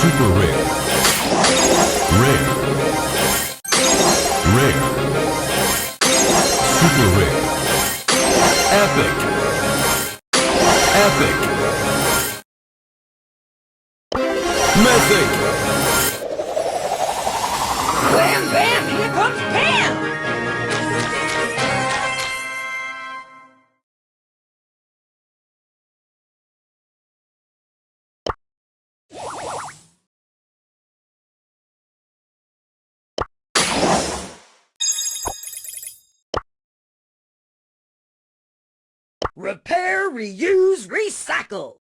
Super rare. Rare. Rare. Super rare. Epic. Epic. Mythic. Wham bam! Here comes Pam! Repair, reuse, recycle!